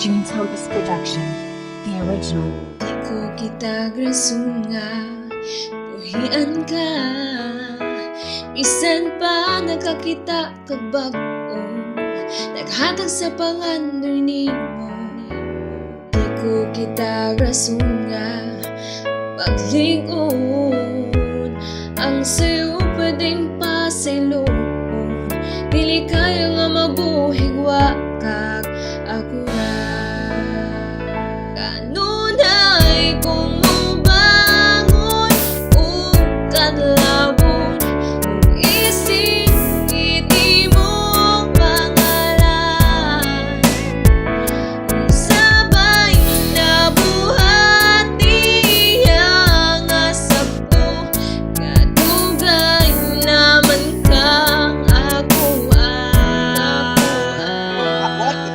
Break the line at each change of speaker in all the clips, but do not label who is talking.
June Tempest Production, the original.
Di ko kita grasunga, buhian ka. Bisan pa nakakita kag bag-ong naghatag sa panganoy nimo. Di ko kita grasunga, paglingon ang sayo pwedeng pasilong. Dili kaya nga mabuhig wakag ako na. Kanunay kung mubangon o kadlawon, kung isingit imong pangalan, kung sabay nabuhat niya nga sabto, kadugay naman kang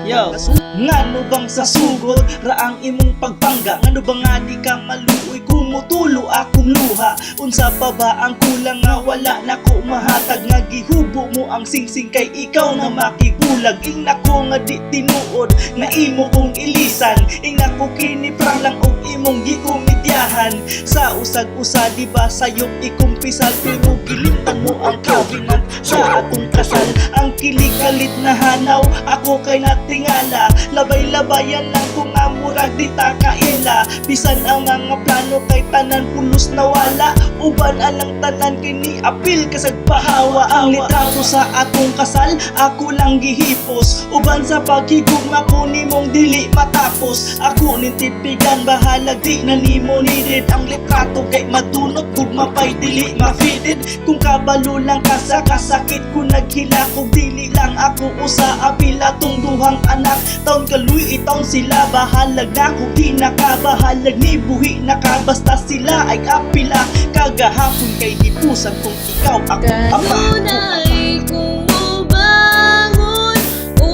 Yo, ngano bang sa sugod raang imong pagpangga? Ngano ba nga di ka maluoy kumutulo akong luha? Unsa pa ba ang kulang nga wala nako mahatag, nga gihubo mo ang singsing kay ikaw na makigulag? Ing nako nga di tinuod nga imo kong ilisan, ing nako kiniprang lang og imong gikomedyahan. Sa usag-usa di ba sayop ikumpisal, pero gilimtan mo ang kabinan sa atong kasal. Ang kilig-kalit na hanaw ako kay natingala, labay-labayan lang kung amurag di ta kaila. Bisan ang mga plano kay tanan pulos nawala, uban alang tanan kini apil kasag pahawa. Ang litrato sa atong kasal ako lang gihipos, uban sa paghigugma ko nimong dili matapos. Ako nintipigan bahalag di na nimo needed, ang litrato kay madunot gugma pay dili mafitted. Kung kabalo lang ka sa kasakit ko naghilakog, dili lang ako usa apil atong duhang anak. Taon kaluy itaon sila bahalag na ko, di nakabahalag ni buhi naka, basta sila ay apila. Kagahapon kay hipusan kung ikaw ako ama.
Kanunay kung mubangon o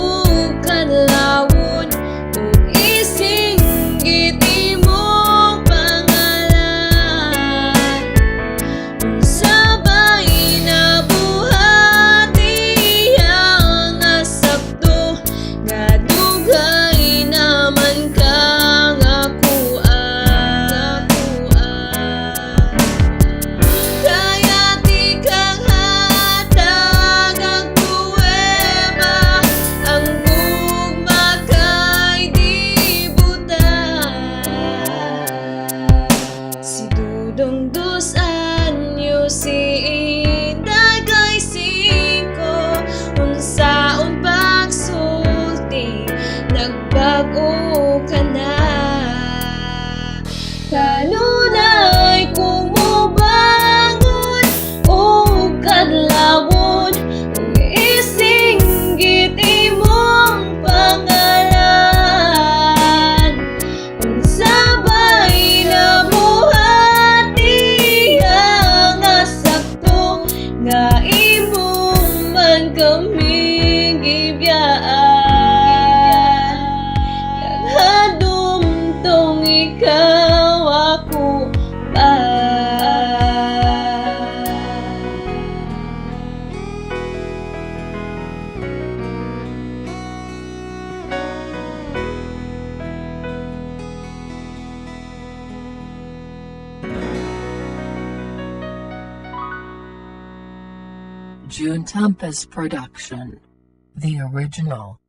kadlawon, kung isinggit imong pangalan, kung sabay nabuhat niya nga sabto, nga dugay naman kang akuan. Kaya di kang hatag ang kuweba, ang gugma kay di buta. Si Dudong 2 anyos, si Inday kay 5, unsaon pagsulti nagbago ka na. Kanunay kung mubangon o kadlawon, kung isinggit imong pangalan, kung sabay nabuhat niya nga sakto, nga imong man kaming gibiyaan. Naghadumtong ikaw ako ba?
June Tempest Production, the original.